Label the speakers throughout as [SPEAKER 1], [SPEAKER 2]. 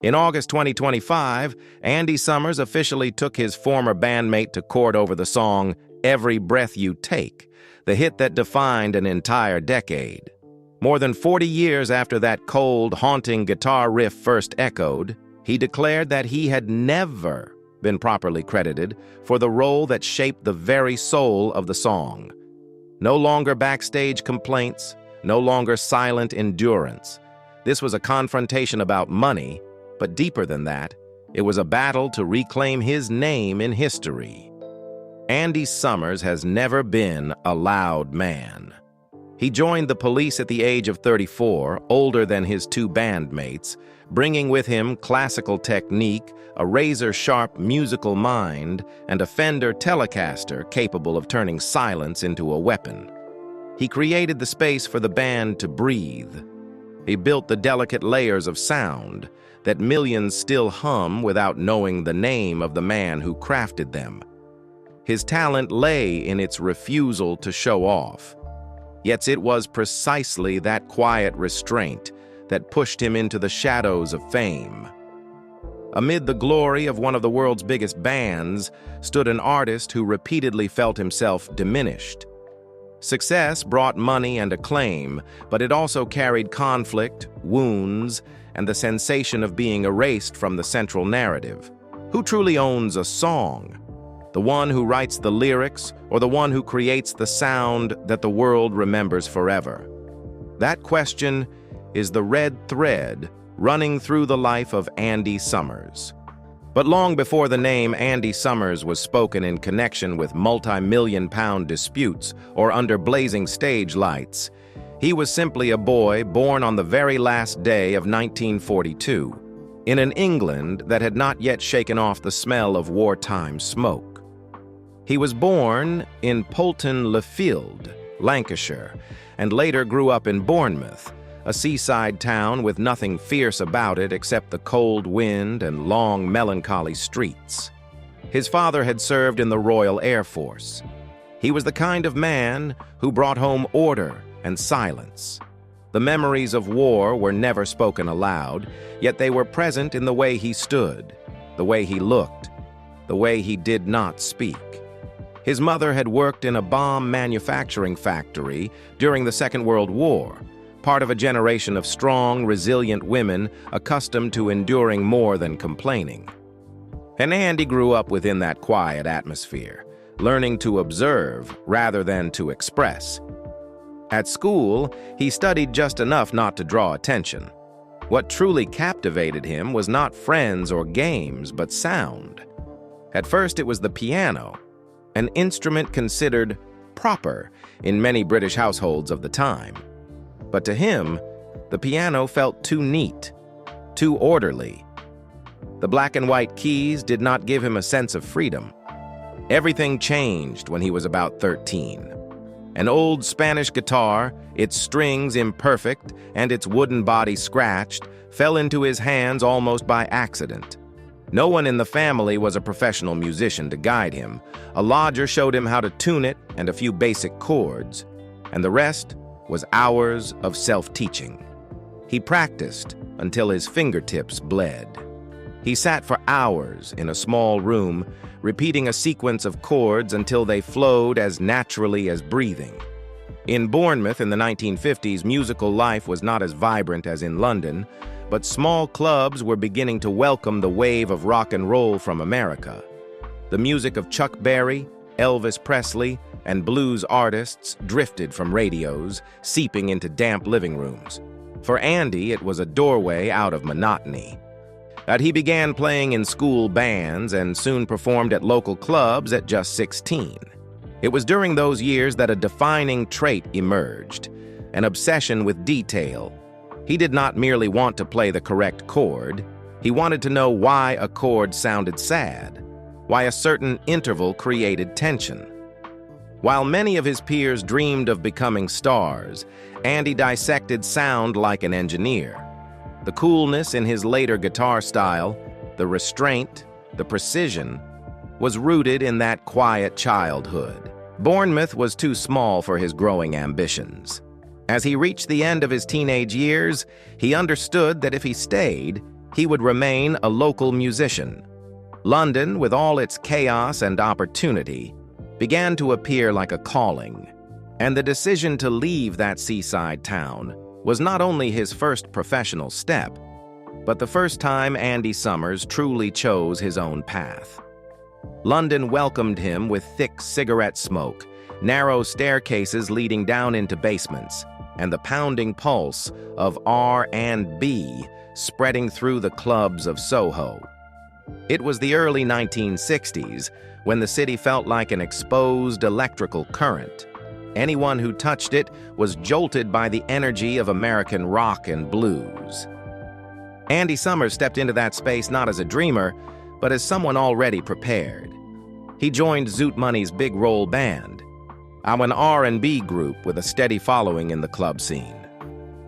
[SPEAKER 1] In August 2025, Andy Summers officially took his former bandmate to court over the song "Every Breath You Take," the hit that defined an entire decade. More than 40 years after that cold, haunting guitar riff first echoed, he declared that he had never been properly credited for the role that shaped the very soul of the song. No longer backstage complaints, no longer silent endurance. This was a confrontation about money, but deeper than that, it was a battle to reclaim his name in history. Andy Summers has never been a loud man. He joined the Police at the age of 34, older than his two bandmates, bringing with him classical technique, a razor-sharp musical mind, and a Fender Telecaster capable of turning silence into a weapon. He created the space for the band to breathe. He built the delicate layers of sound that millions still hum without knowing the name of the man who crafted them. His talent lay in its refusal to show off. Yet it was precisely that quiet restraint that pushed him into the shadows of fame. Amid the glory of one of the world's biggest bands stood an artist who repeatedly felt himself diminished. Success brought money and acclaim, but it also carried conflict, wounds, and the sensation of being erased from the central narrative. Who truly owns a song? The one who writes the lyrics, or the one who creates the sound that the world remembers forever? That question is the red thread running through the life of Andy Summers. But long before the name Andy Summers was spoken in connection with multi-million-pound disputes or under blazing stage lights, he was simply a boy born on the very last day of 1942, in an England that had not yet shaken off the smell of wartime smoke. He was born in Poulton-le-Field, Lancashire, and later grew up in Bournemouth, a seaside town with nothing fierce about it except the cold wind and long, melancholy streets. His father had served in the Royal Air Force. He was the kind of man who brought home order and silence. The memories of war were never spoken aloud, yet they were present in the way he stood, the way he looked, the way he did not speak. His mother had worked in a bomb manufacturing factory during the Second World War, part of a generation of strong, resilient women accustomed to enduring more than complaining. And Andy grew up within that quiet atmosphere, learning to observe rather than to express. At school, he studied just enough not to draw attention. What truly captivated him was not friends or games, but sound. At first, it was the piano, an instrument considered proper in many British households of the time. But to him, the piano felt too neat, too orderly. The black and white keys did not give him a sense of freedom. Everything changed when he was about 13. An old Spanish guitar, its strings imperfect and its wooden body scratched, fell into his hands almost by accident. No one in the family was a professional musician to guide him. A lodger showed him how to tune it and a few basic chords, and the rest was hours of self-teaching. He practiced until his fingertips bled. He sat for hours in a small room, repeating a sequence of chords until they flowed as naturally as breathing. In Bournemouth in the 1950s, musical life was not as vibrant as in London, but small clubs were beginning to welcome the wave of rock and roll from America. The music of Chuck Berry, Elvis Presley, and blues artists drifted from radios, seeping into damp living rooms. For Andy, it was a doorway out of monotony. He began playing in school bands and soon performed at local clubs at just 16. It was during those years that a defining trait emerged, an obsession with detail. He did not merely want to play the correct chord. He wanted to know why a chord sounded sad, why a certain interval created tension. While many of his peers dreamed of becoming stars, Andy dissected sound like an engineer. The coolness in his later guitar style, the restraint, the precision, was rooted in that quiet childhood. Bournemouth was too small for his growing ambitions. As he reached the end of his teenage years, he understood that if he stayed, He would remain a local musician. London, with all its chaos and opportunity, began to appear like a calling, and the decision to leave that seaside town was not only his first professional step, but the first time Andy Summers truly chose his own path. London welcomed him with thick cigarette smoke, narrow staircases leading down into basements, and the pounding pulse of R&B spreading through the clubs of Soho. It was the early 1960s when the city felt like an exposed electrical current. Anyone who touched it was jolted by the energy of American rock and blues. Andy Summers stepped into that space not as a dreamer, but as someone already prepared. He joined Zoot Money's Big Roll Band, an R&B group with a steady following in the club scene.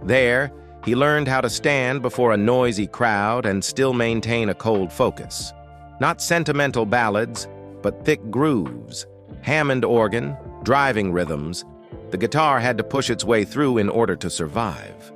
[SPEAKER 1] There, he learned how to stand before a noisy crowd and still maintain a cold focus. Not sentimental ballads, but thick grooves, Hammond organ, driving rhythms. The guitar had to push its way through in order to survive.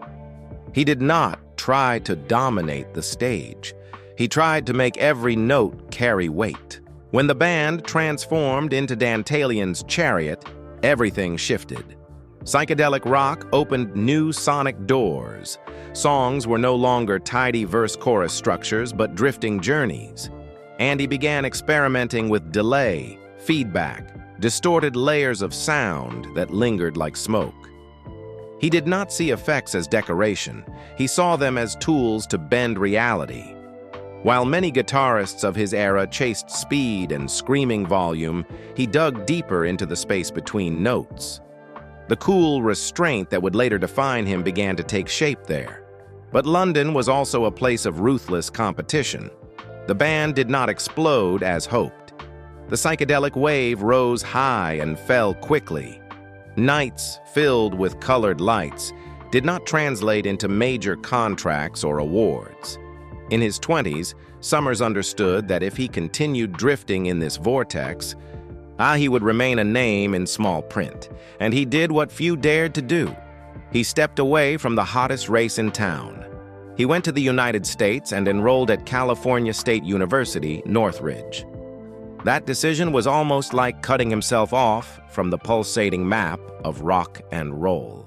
[SPEAKER 1] He did not try to dominate the stage. He tried to make every note carry weight. When the band transformed into Dantalian's Chariot, everything shifted. Psychedelic rock opened new sonic doors. Songs were no longer tidy verse-chorus structures, but drifting journeys. Andy began experimenting with delay, feedback, distorted layers of sound that lingered like smoke. He did not see effects as decoration. He saw them as tools to bend reality. While many guitarists of his era chased speed and screaming volume, he dug deeper into the space between notes. The cool restraint that would later define him began to take shape there. But London was also a place of ruthless competition. The band did not explode as hoped. The psychedelic wave rose high and fell quickly. Nights filled with colored lights did not translate into major contracts or awards. In his 20s, Summers understood that if he continued drifting in this vortex, he would remain a name in small print, and he did what few dared to do. He stepped away from the hottest race in town. He went to the United States and enrolled at California State University, Northridge. That decision was almost like cutting himself off from the pulsating map of rock and roll.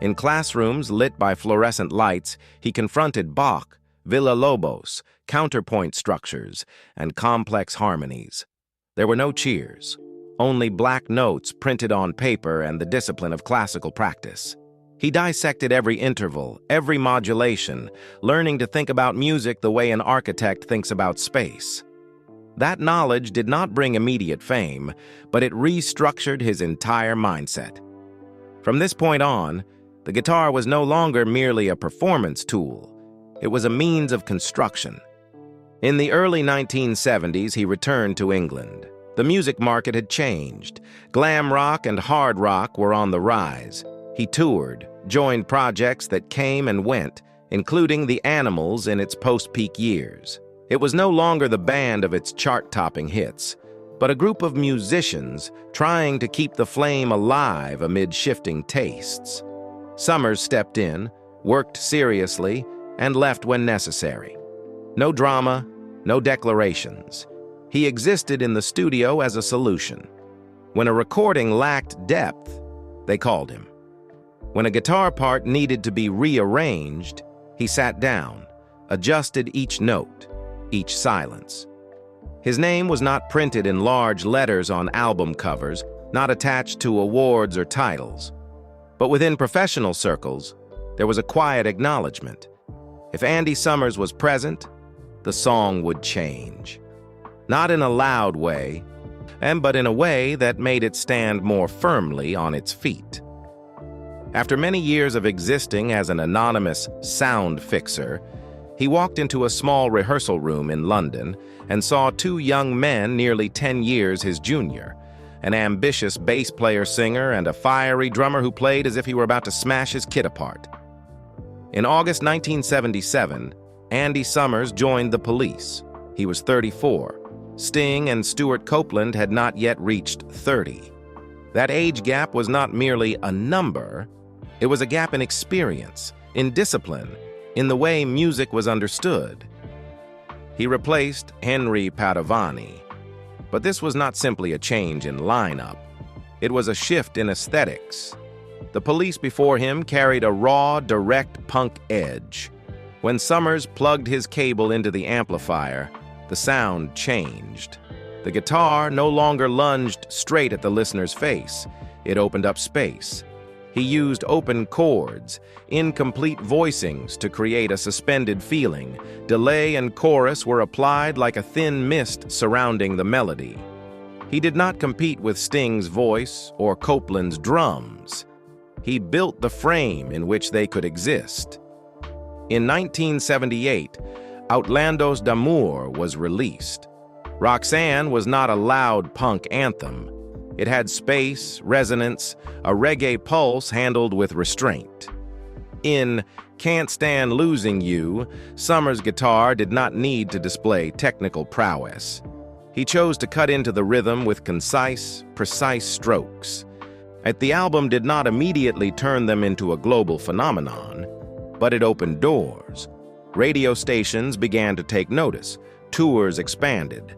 [SPEAKER 1] In classrooms lit by fluorescent lights, he confronted Bach, Villa-Lobos, counterpoint structures, and complex harmonies. There were no cheers, only black notes printed on paper and the discipline of classical practice. He dissected every interval, every modulation, learning to think about music the way an architect thinks about space. That knowledge did not bring immediate fame, but it restructured his entire mindset. From this point on, the guitar was no longer merely a performance tool. It was a means of construction. In the early 1970s, he returned to England. The music market had changed. Glam rock and hard rock were on the rise. He toured, joined projects that came and went, including the Animals in its post-peak years. It was no longer the band of its chart-topping hits, but a group of musicians trying to keep the flame alive amid shifting tastes. Summers stepped in, worked seriously, and left when necessary. No drama, no declarations. He existed in the studio as a solution. When a recording lacked depth, they called him. When a guitar part needed to be rearranged, he sat down, adjusted each note, each silence. His name was not printed in large letters on album covers, not attached to awards or titles. But within professional circles, there was a quiet acknowledgement. If Andy Summers was present, the song would change. Not in a loud way, but in a way that made it stand more firmly on its feet. After many years of existing as an anonymous sound fixer, he walked into a small rehearsal room in London and saw two young men nearly 10 years his junior, an ambitious bass player-singer and a fiery drummer who played as if he were about to smash his kit apart. In August 1977, Andy Summers joined the Police. He was 34. Sting and Stuart Copeland had not yet reached 30. That age gap was not merely a number, it was a gap in experience, in discipline, in the way music was understood. He replaced Henry Padovani. But this was not simply a change in lineup. It was a shift in aesthetics. The Police before him carried a raw, direct punk edge. When Summers plugged his cable into the amplifier, the sound changed. The guitar no longer lunged straight at the listener's face. It opened up space. He used open chords, incomplete voicings to create a suspended feeling. Delay and chorus were applied like a thin mist surrounding the melody. He did not compete with Sting's voice or Copeland's drums. He built the frame in which they could exist. In 1978, Outlandos d'Amour was released. Roxanne was not a loud punk anthem. It had space, resonance, a reggae pulse handled with restraint. In Can't Stand Losing You, Summers' guitar did not need to display technical prowess. He chose to cut into the rhythm with concise, precise strokes. The album did not immediately turn them into a global phenomenon, but it opened doors. Radio stations began to take notice. Tours expanded.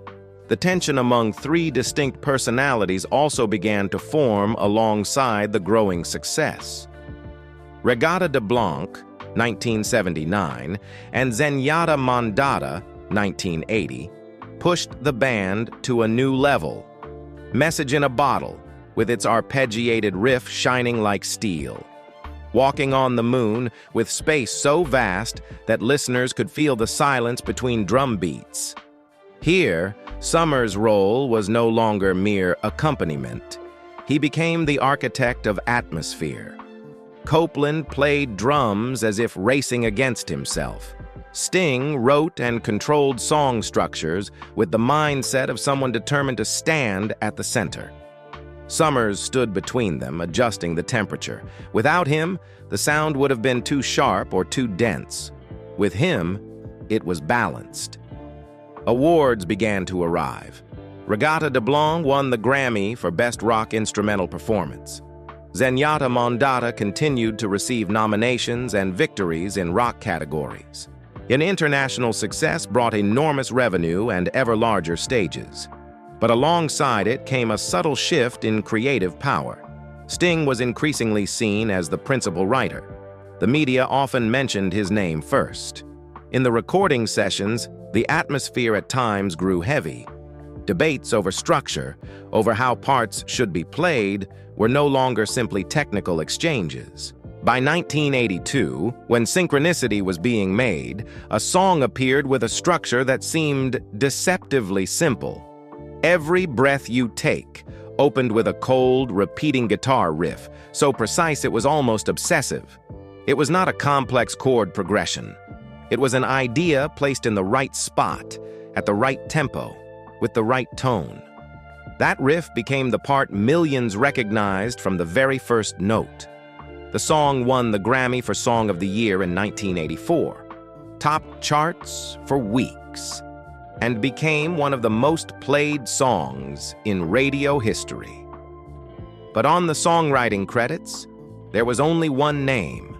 [SPEAKER 1] The tension among three distinct personalities also began to form alongside the growing success. Regatta de Blanc, 1979, and Zenyatta Mondatta, 1980, pushed the band to a new level. Message in a Bottle, with its arpeggiated riff shining like steel. Walking on the Moon, with space so vast that listeners could feel the silence between drum beats. Here, Summers' role was no longer mere accompaniment. He became the architect of atmosphere. Copeland played drums as if racing against himself. Sting wrote and controlled song structures with the mindset of someone determined to stand at the center. Summers stood between them, adjusting the temperature. Without him, the sound would have been too sharp or too dense. With him, it was balanced. Awards began to arrive. Regatta de Blanc won the Grammy for Best Rock Instrumental Performance. Zenyatta Mondatta continued to receive nominations and victories in rock categories. An international success brought enormous revenue and ever larger stages. But alongside it came a subtle shift in creative power. Sting was increasingly seen as the principal writer. The media often mentioned his name first. In the recording sessions, the atmosphere at times grew heavy. Debates over structure, over how parts should be played, were no longer simply technical exchanges. By 1982, when Synchronicity was being made, a song appeared with a structure that seemed deceptively simple. Every Breath You Take opened with a cold, repeating guitar riff, so precise it was almost obsessive. It was not a complex chord progression. It was an idea placed in the right spot, at the right tempo, with the right tone. That riff became the part millions recognized from the very first note. The song won the Grammy for Song of the Year in 1984, topped charts for weeks, and became one of the most played songs in radio history. But on the songwriting credits, there was only one name.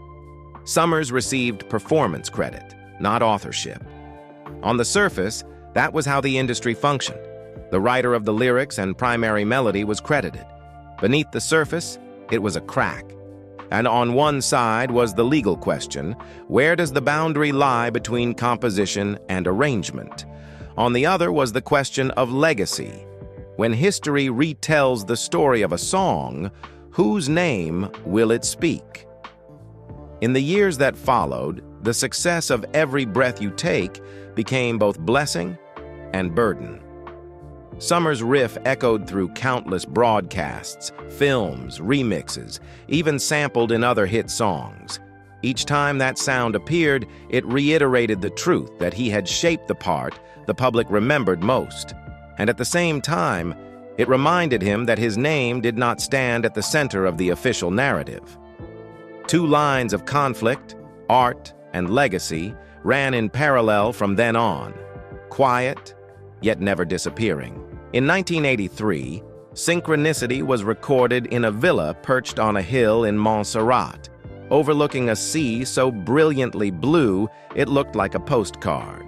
[SPEAKER 1] Summers received performance credit, not authorship. On the surface, that was how the industry functioned. The writer of the lyrics and primary melody was credited. Beneath the surface, it was a crack. And on one side was the legal question: where does the boundary lie between composition and arrangement? On the other was the question of legacy. When history retells the story of a song, whose name will it speak? In the years that followed, the success of Every Breath You Take became both blessing and burden. Summers' riff echoed through countless broadcasts, films, remixes, even sampled in other hit songs. Each time that sound appeared, it reiterated the truth that he had shaped the part the public remembered most. And at the same time, it reminded him that his name did not stand at the center of the official narrative. Two lines of conflict, art and legacy, ran in parallel from then on, quiet, yet never disappearing. In 1983, Synchronicity was recorded in a villa perched on a hill in Montserrat. overlooking a sea so brilliantly blue it looked like a postcard.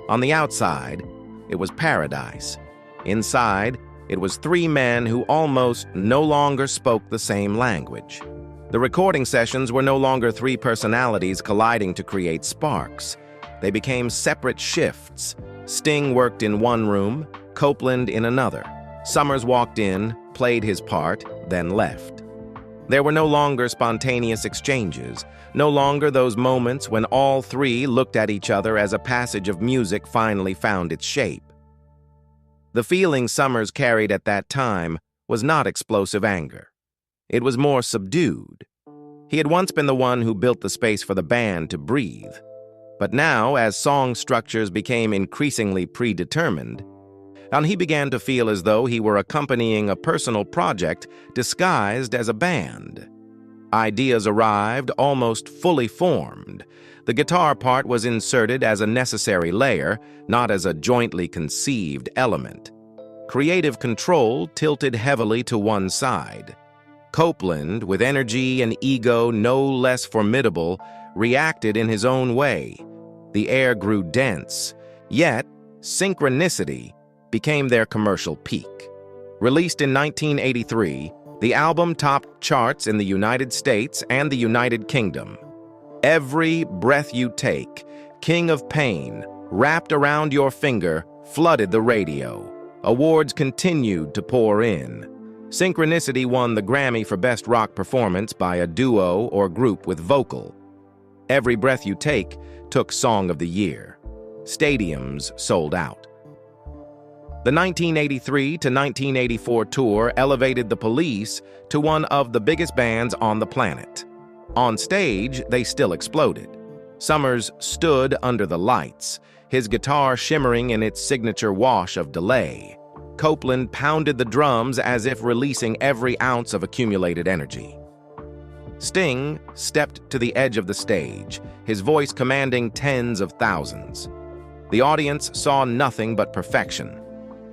[SPEAKER 1] On the outside, it was paradise. Inside, it was three men who almost no longer spoke the same language. The recording sessions were no longer three personalities colliding to create sparks. They became separate shifts. Sting worked in one room, Copeland in another. Summers walked in, played his part, then left. There were no longer spontaneous exchanges, no longer those moments when all three looked at each other as a passage of music finally found its shape. The feeling Summers carried at that time was not explosive anger. It was more subdued. He had once been the one who built the space for the band to breathe. But now, as song structures became increasingly predetermined, and he began to feel as though he were accompanying a personal project disguised as a band. Ideas arrived almost fully formed. The guitar part was inserted as a necessary layer, not as a jointly conceived element. Creative control tilted heavily to one side. Copeland, with energy and ego no less formidable, reacted in his own way. The air grew dense, yet Synchronicity became their commercial peak. Released in 1983, the album topped charts in the United States and the United Kingdom. Every Breath You Take, King of Pain, Wrapped Around Your Finger flooded the radio. Awards continued to pour in. Synchronicity won the Grammy for Best Rock Performance by a duo or group with vocal. Every Breath You Take took Song of the Year. Stadiums sold out. The 1983 to 1984 tour elevated the Police to one of the biggest bands on the planet. On stage, they still exploded. Summers stood under the lights, his guitar shimmering in its signature wash of delay. Copeland pounded the drums as if releasing every ounce of accumulated energy. Sting stepped to the edge of the stage, his voice commanding tens of thousands. The audience saw nothing but perfection.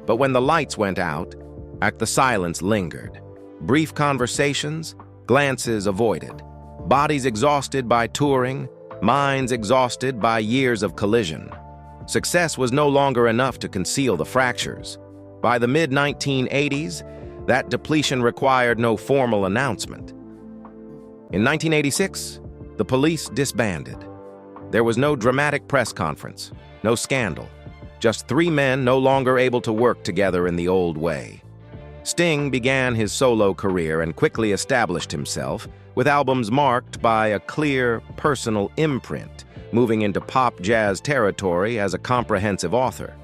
[SPEAKER 1] But when the lights went out, the silence lingered. Brief conversations, glances avoided. Bodies exhausted by touring, minds exhausted by years of collision. Success was no longer enough to conceal the fractures. By the mid-1980s, that depletion required no formal announcement. In 1986, the Police disbanded. There was no dramatic press conference, no scandal. Just three men no longer able to work together in the old way. Sting began his solo career and quickly established himself, with albums marked by a clear, personal imprint, moving into pop-jazz territory as a comprehensive author.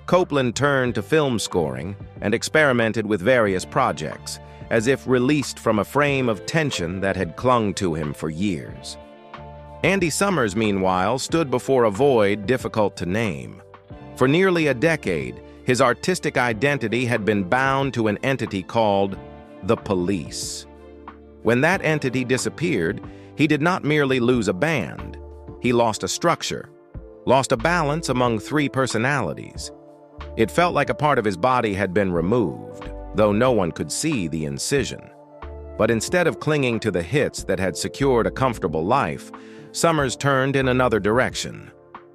[SPEAKER 1] Copeland turned to film scoring and experimented with various projects, as if released from a frame of tension that had clung to him for years. Andy Summers, meanwhile, stood before a void difficult to name. For nearly a decade, his artistic identity had been bound to an entity called the Police. When that entity disappeared, he did not merely lose a band. He lost a structure, lost a balance among three personalities. It felt like a part of his body had been removed, though no one could see the incision. But instead of clinging to the hits that had secured a comfortable life, Summers turned in another direction.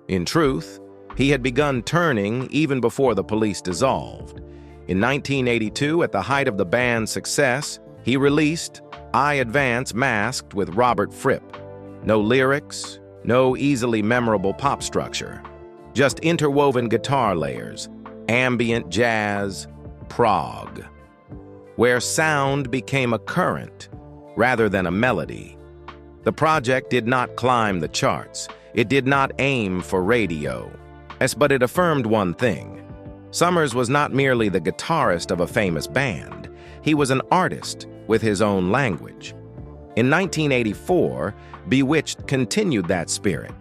[SPEAKER 1] In truth, he had begun turning even before the Police dissolved. In 1982, at the height of the band's success, he released I Advance Masked with Robert Fripp. No lyrics, no easily memorable pop structure, just interwoven guitar layers, ambient jazz, prog, where sound became a current rather than a melody. The project did not climb the charts. It did not aim for radio. But it affirmed one thing. Summers was not merely the guitarist of a famous band. He was an artist with his own language. In 1984, Bewitched continued that spirit.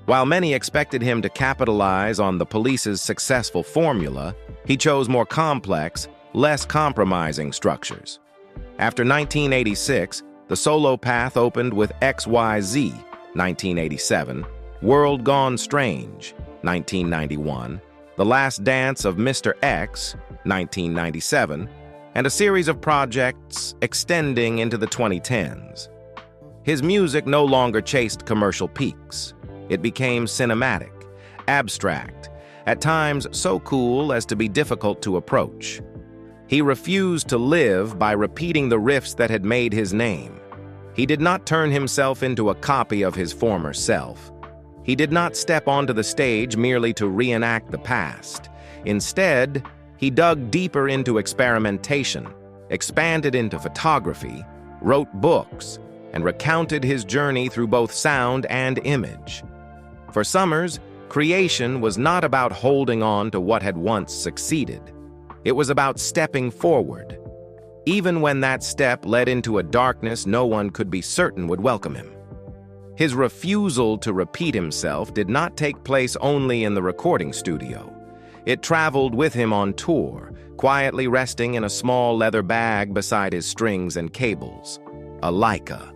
[SPEAKER 1] While many expected him to capitalize on the Police's successful formula, he chose more complex, less compromising structures. After 1986, the solo path opened with XYZ, 1987, World Gone Strange, 1991, The Last Dance of Mr. X, 1997, and a series of projects extending into the 2010s. His music no longer chased commercial peaks. It became cinematic, abstract, at times so cool as to be difficult to approach. He refused to live by repeating the riffs that had made his name. He did not turn himself into a copy of his former self. He did not step onto the stage merely to reenact the past. Instead, he dug deeper into experimentation, expanded into photography, wrote books, and recounted his journey through both sound and image. For Summers, creation was not about holding on to what had once succeeded. It was about stepping forward, even when that step led into a darkness no one could be certain would welcome him. His refusal to repeat himself did not take place only in the recording studio. It traveled with him on tour, quietly resting in a small leather bag beside his strings and cables, a Leica.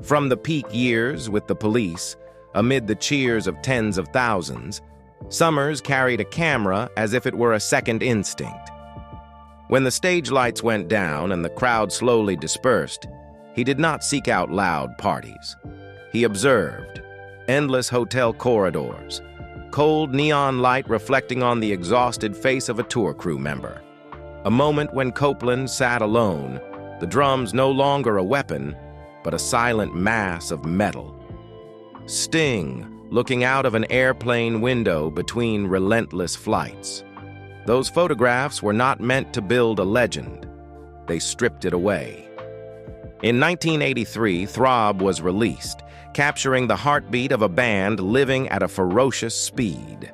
[SPEAKER 1] From the peak years with the Police, amid the cheers of tens of thousands, Summers carried a camera as if it were a second instinct. When the stage lights went down and the crowd slowly dispersed, he did not seek out loud parties. He observed endless hotel corridors, cold neon light reflecting on the exhausted face of a tour crew member. A moment when Copeland sat alone, the drums no longer a weapon, but a silent mass of metal. Sting, looking out of an airplane window between relentless flights. Those photographs were not meant to build a legend. They stripped it away. In 1983, Throb was released, capturing the heartbeat of a band living at a ferocious speed.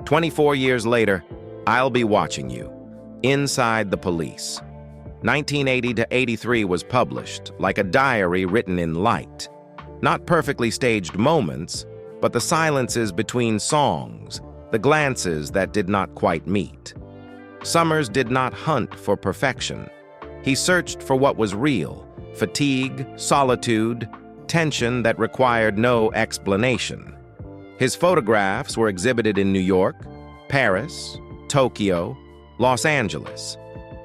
[SPEAKER 1] 24 years later, I'll Be Watching You, Inside the Police. 1980 to 83 was published, like a diary written in light. Not perfectly staged moments, but the silences between songs, the glances that did not quite meet. Summers did not hunt for perfection. He searched for what was real: fatigue, solitude, tension that required no explanation. His photographs were exhibited in New York, Paris, Tokyo, Los Angeles.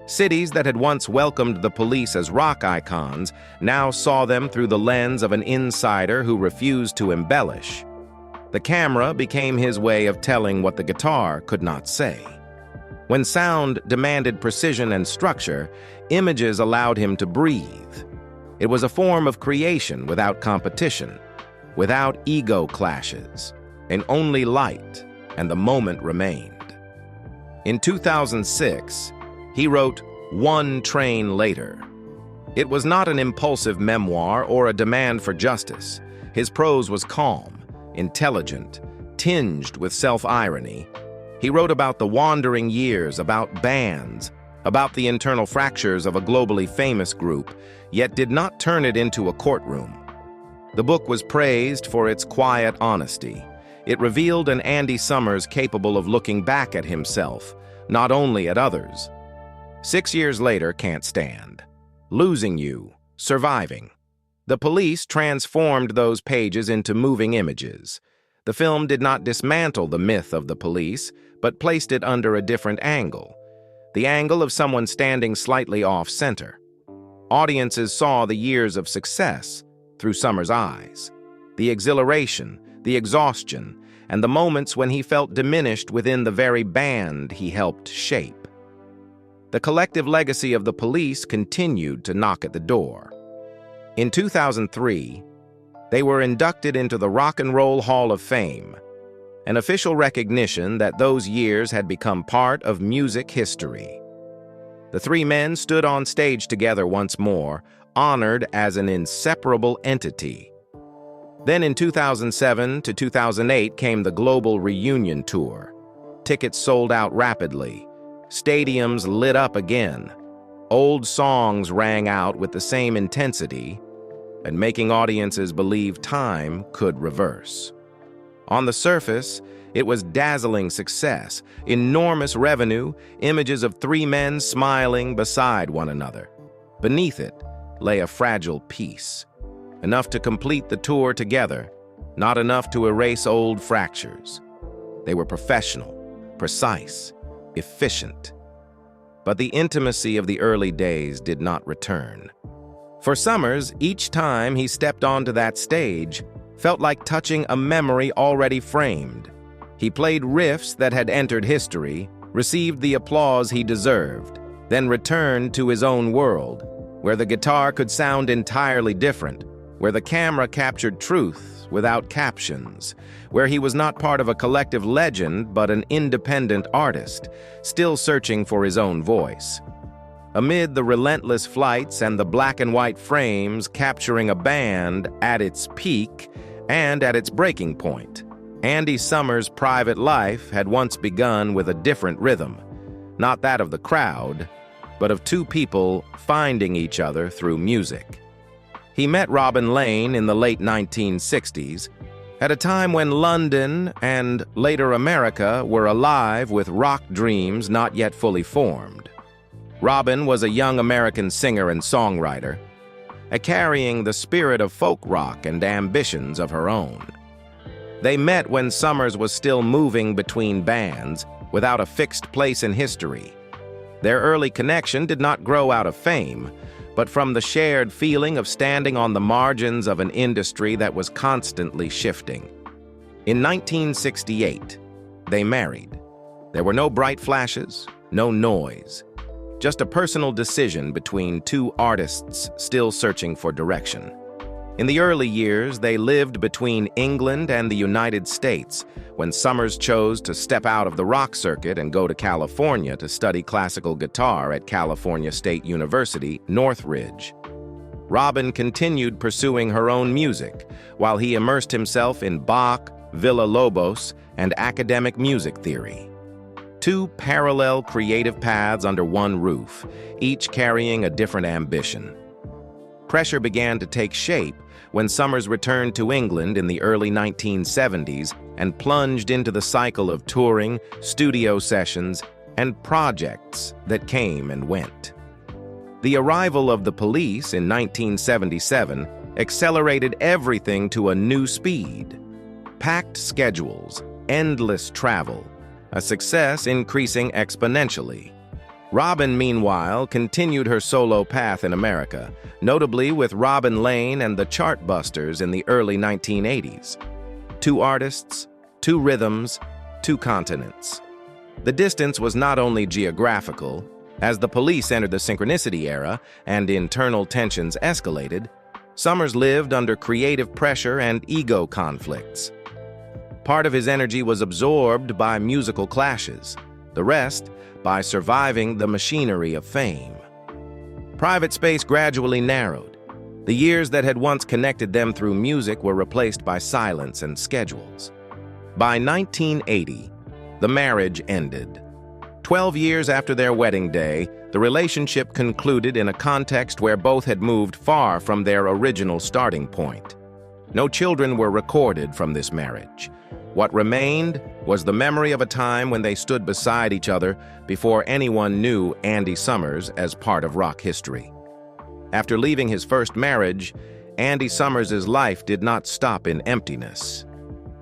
[SPEAKER 1] Cities that had once welcomed the Police as rock icons now saw them through the lens of an insider who refused to embellish. The camera became his way of telling what the guitar could not say. When sound demanded precision and structure, images allowed him to breathe. It was a form of creation without competition, without ego clashes, and only light, and the moment remained. In 2006, he wrote One Train Later. It was not an impulsive memoir or a demand for justice. His prose was calm, intelligent, tinged with self-irony. He wrote about the wandering years, about bands, about the internal fractures of a globally famous group, yet did not turn it into a courtroom. The book was praised for its quiet honesty. It revealed an Andy Summers capable of looking back at himself, not only at others. 6 years later, Can't Stand. Losing You, Surviving. The Police transformed those pages into moving images. The film did not dismantle the myth of the Police, but placed it under a different angle, the angle of someone standing slightly off-center. Audiences saw the years of success through Summers' eyes, the exhilaration, the exhaustion, and the moments when he felt diminished within the very band he helped shape. The collective legacy of the Police continued to knock at the door. In 2003, they were inducted into the Rock and Roll Hall of Fame, an official recognition that those years had become part of music history. The three men stood on stage together once more, honored as an inseparable entity. Then in 2007 to 2008 came the global reunion tour. Tickets sold out rapidly. Stadiums lit up again. Old songs rang out with the same intensity, and making audiences believe time could reverse. On the surface, it was dazzling success, enormous revenue, images of three men smiling beside one another. Beneath it lay a fragile peace, enough to complete the tour together, not enough to erase old fractures. They were professional, precise, efficient. But the intimacy of the early days did not return. For Summers, each time he stepped onto that stage felt like touching a memory already framed. He played riffs that had entered history, received the applause he deserved, then returned to his own world, where the guitar could sound entirely different, where the camera captured truth without captions, where he was not part of a collective legend but an independent artist, still searching for his own voice. Amid the relentless flights and the black and white frames capturing a band at its peak and at its breaking point, Andy Summers' private life had once begun with a different rhythm, not that of the crowd, but of two people finding each other through music. He met Robin Lane in the late 1960s, at a time when London and later America were alive with rock dreams not yet fully formed. Robin was a young American singer and songwriter, carrying the spirit of folk rock and ambitions of her own. They met when Summers was still moving between bands without a fixed place in history. Their early connection did not grow out of fame, but from the shared feeling of standing on the margins of an industry that was constantly shifting. In 1968, they married. There were no bright flashes, no noise, just a personal decision between two artists still searching for direction. In the early years, they lived between England and the United States when Summers chose to step out of the rock circuit and go to California to study classical guitar at California State University, Northridge. Robin continued pursuing her own music while he immersed himself in Bach, Villa-Lobos, and academic music theory. Two parallel creative paths under one roof, each carrying a different ambition. Pressure began to take shape when Summers returned to England in the early 1970s and plunged into the cycle of touring, studio sessions, and projects that came and went. The arrival of the Police in 1977 accelerated everything to a new speed. Packed schedules, endless travel, a success increasing exponentially. Robin, meanwhile, continued her solo path in America, notably with Robin Lane and the Chartbusters in the early 1980s. Two artists, two rhythms, two continents. The distance was not only geographical. As the Police entered the Synchronicity era and internal tensions escalated, Summers lived under creative pressure and ego conflicts. Part of his energy was absorbed by musical clashes, the rest by surviving the machinery of fame. Private space gradually narrowed. The years that had once connected them through music were replaced by silence and schedules. By 1980, the marriage ended. 12 years after their wedding day, the relationship concluded in a context where both had moved far from their original starting point. No children were recorded from this marriage. What remained was the memory of a time when they stood beside each other before anyone knew Andy Summers as part of rock history. After leaving his first marriage, Andy Summers' life did not stop in emptiness.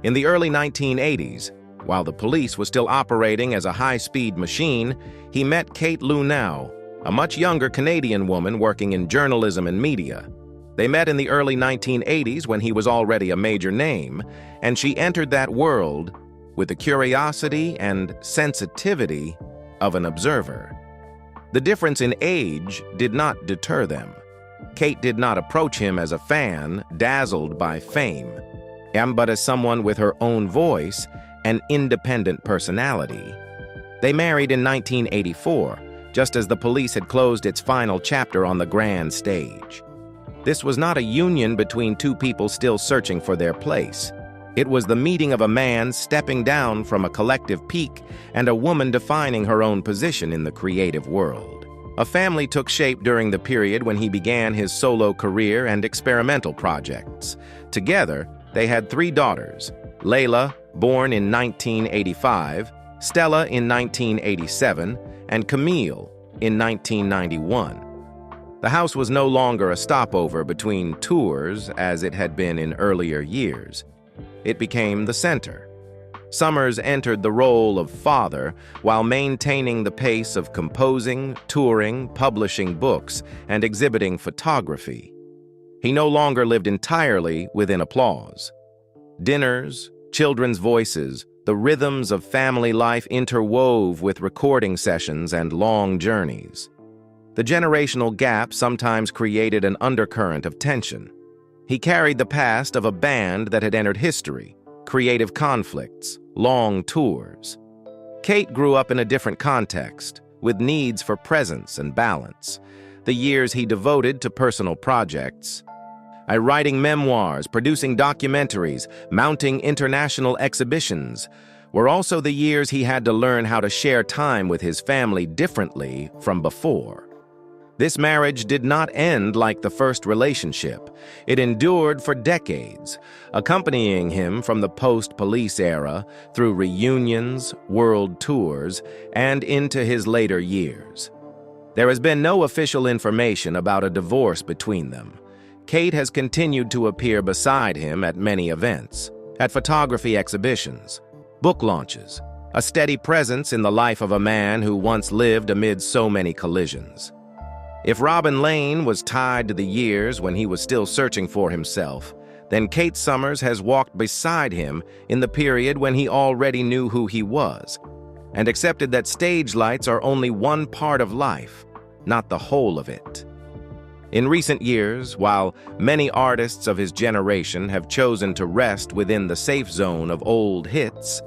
[SPEAKER 1] In the early 1980s, while the Police was still operating as a high-speed machine, he met Kate Lunau, a much younger Canadian woman working in journalism and media. They met in the early 1980s when he was already a major name, and she entered that world with the curiosity and sensitivity of an observer. The difference in age did not deter them. Kate did not approach him as a fan dazzled by fame, but as someone with her own voice and independent personality. They married in 1984, just as the Police had closed its final chapter on the grand stage. This was not a union between two people still searching for their place. It was the meeting of a man stepping down from a collective peak and a woman defining her own position in the creative world. A family took shape during the period when he began his solo career and experimental projects. Together, they had 3 daughters: Layla, born in 1985, Stella in 1987, and Camille in 1991. The house was no longer a stopover between tours as it had been in earlier years. It became the center. Summers entered the role of father while maintaining the pace of composing, touring, publishing books, and exhibiting photography. He no longer lived entirely within applause. Dinners, children's voices, the rhythms of family life interwove with recording sessions and long journeys. The generational gap sometimes created an undercurrent of tension. He carried the past of a band that had entered history, creative conflicts, long tours. Kate grew up in a different context, with needs for presence and balance. The years he devoted to personal projects, writing memoirs, producing documentaries, mounting international exhibitions, were also the years he had to learn how to share time with his family differently from before. This marriage did not end like the first relationship. It endured for decades, accompanying him from the post-police era through reunions, world tours, and into his later years. There has been no official information about a divorce between them. Kate has continued to appear beside him at many events, at photography exhibitions, book launches, a steady presence in the life of a man who once lived amid so many collisions. If Robin Lane was tied to the years when he was still searching for himself, then Kate Summers has walked beside him in the period when he already knew who he was, and accepted that stage lights are only one part of life, not the whole of it. In recent years, while many artists of his generation have chosen to rest within the safe zone of old hits,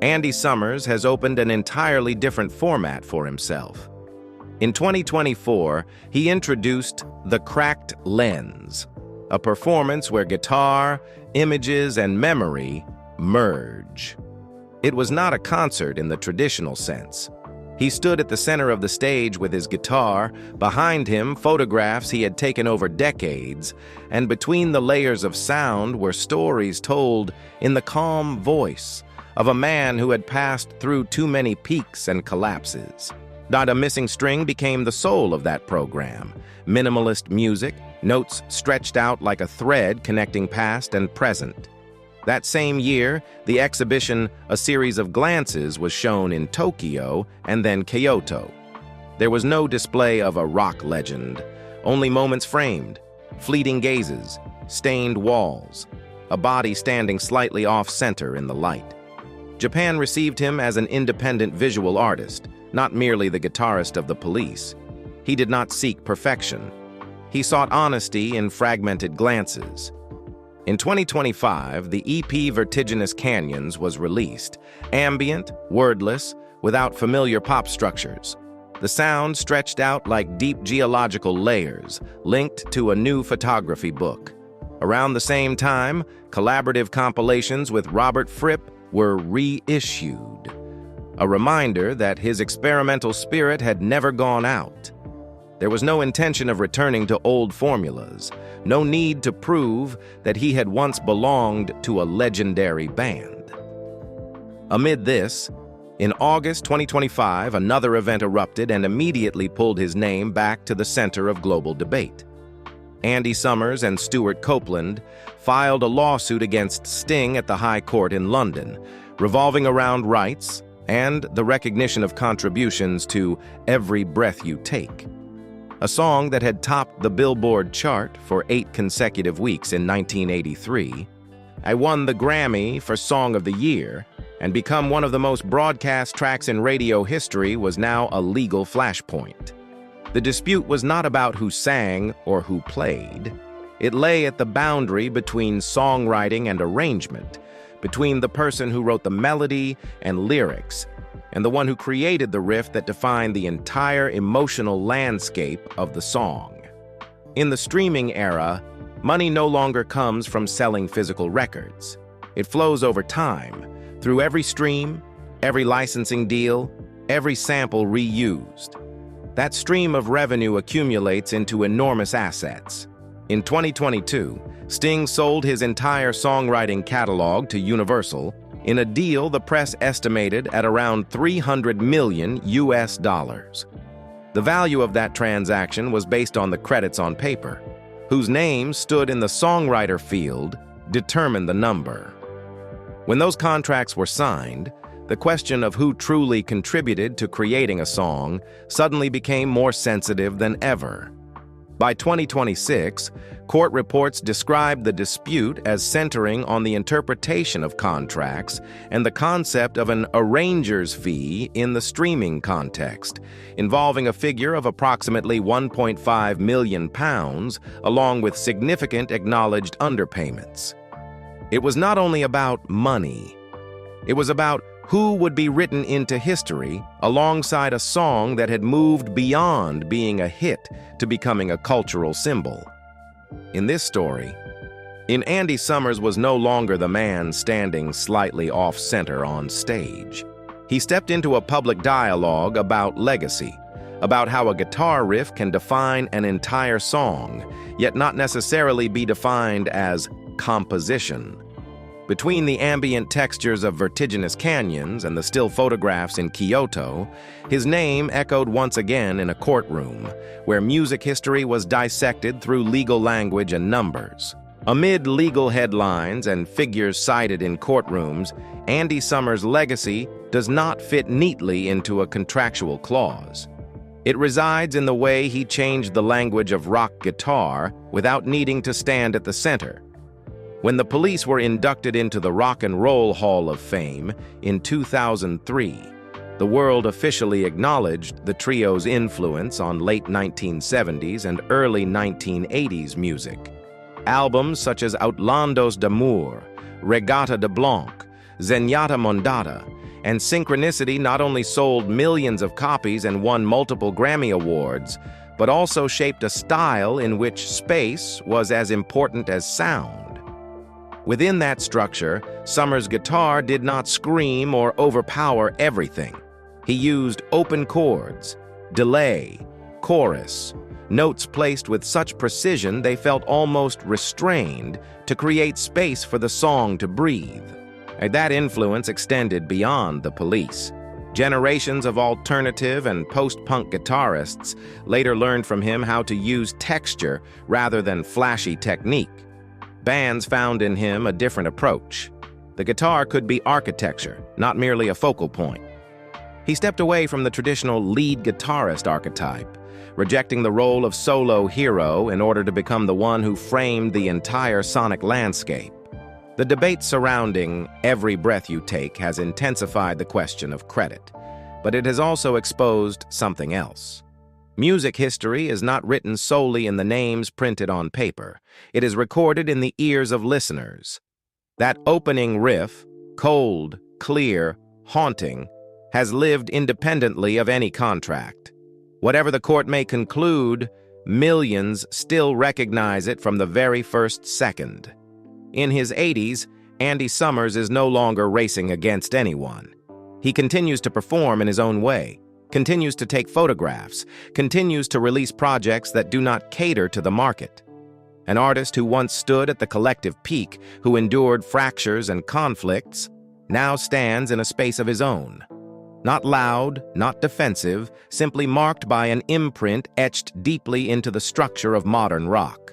[SPEAKER 1] Andy Summers has opened an entirely different format for himself. In 2024, he introduced The Cracked Lens, a performance where guitar, images, and memory merge. It was not a concert in the traditional sense. He stood at the center of the stage with his guitar, behind him photographs he had taken over decades, and between the layers of sound were stories told in the calm voice of a man who had passed through too many peaks and collapses. Not a Missing String became the soul of that program. Minimalist music, notes stretched out like a thread connecting past and present. That same year, the exhibition A Series of Glances was shown in Tokyo and then Kyoto. There was no display of a rock legend, only moments framed, fleeting gazes, stained walls, a body standing slightly off-center in the light. Japan received him as an independent visual artist, not merely the guitarist of the Police. He did not seek perfection. He sought honesty in fragmented glances. In 2025, the EP Vertiginous Canyons was released, ambient, wordless, without familiar pop structures. The sound stretched out like deep geological layers, linked to a new photography book. Around the same time, collaborative compilations with Robert Fripp were reissued, a reminder that his experimental spirit had never gone out. There was no intention of returning to old formulas, no need to prove that he had once belonged to a legendary band. Amid this, in August 2025, another event erupted and immediately pulled his name back to the center of global debate. Andy Summers and Stuart Copeland filed a lawsuit against Sting at the High Court in London, revolving around rights and the recognition of contributions to Every Breath You Take, a song that had topped the Billboard chart for 8 consecutive weeks in 1983. I won the Grammy for Song of the Year, and become one of the most broadcast tracks in radio history was now a legal flashpoint. The dispute was not about who sang or who played. It lay at the boundary between songwriting and arrangement, between the person who wrote the melody and lyrics, and the one who created the riff that defined the entire emotional landscape of the song. In the streaming era, money no longer comes from selling physical records. It flows over time, through every stream, every licensing deal, every sample reused. That stream of revenue accumulates into enormous assets. In 2022, Sting sold his entire songwriting catalog to Universal in a deal the press estimated at around $300 million. The value of that transaction was based on the credits on paper. Whose name stood in the songwriter field determined the number. When those contracts were signed, the question of who truly contributed to creating a song suddenly became more sensitive than ever. By 2026, court reports described the dispute as centering on the interpretation of contracts and the concept of an arranger's fee in the streaming context, involving a figure of approximately £1.5 million, along with significant acknowledged underpayments. It was not only about money. It was about who would be written into history alongside a song that had moved beyond being a hit to becoming a cultural symbol. In this story, Andy Summers was no longer the man standing slightly off-center on stage. He stepped into a public dialogue about legacy, about how a guitar riff can define an entire song, yet not necessarily be defined as composition. Between the ambient textures of vertiginous canyons and the still photographs in Kyoto, his name echoed once again in a courtroom, where music history was dissected through legal language and numbers. Amid legal headlines and figures cited in courtrooms, Andy Summers' legacy does not fit neatly into a contractual clause. It resides in the way he changed the language of rock guitar without needing to stand at the center. When the Police were inducted into the Rock and Roll Hall of Fame in 2003, the world officially acknowledged the trio's influence on late 1970s and early 1980s music. Albums such as Outlandos d'Amour, Regatta de Blanc, Zenyatta Mondata, and Synchronicity not only sold millions of copies and won multiple Grammy Awards, but also shaped a style in which space was as important as sound. Within that structure, Summers' guitar did not scream or overpower everything. He used open chords, delay, chorus, notes placed with such precision they felt almost restrained to create space for the song to breathe. And that influence extended beyond the Police. Generations of alternative and post-punk guitarists later learned from him how to use texture rather than flashy technique. Bands found in him a different approach. The guitar could be architecture, not merely a focal point. He stepped away from the traditional lead guitarist archetype, rejecting the role of solo hero in order to become the one who framed the entire sonic landscape. The debate surrounding Every Breath You Take has intensified the question of credit, but it has also exposed something else. Music history is not written solely in the names printed on paper. It is recorded in the ears of listeners. That opening riff, cold, clear, haunting, has lived independently of any contract. Whatever the court may conclude, millions still recognize it from the very first second. In his 80s, Andy Summers is no longer racing against anyone. He continues to perform in his own way, continues to take photographs, continues to release projects that do not cater to the market. An artist who once stood at the collective peak, who endured fractures and conflicts, now stands in a space of his own. Not loud, not defensive, simply marked by an imprint etched deeply into the structure of modern rock.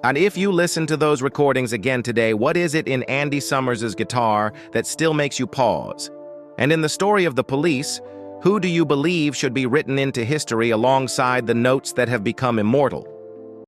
[SPEAKER 1] And if you listen to those recordings again today, what is it in Andy Summers' guitar that still makes you pause? And in the story of the Police, who do you believe should be written into history alongside the notes that have become immortal?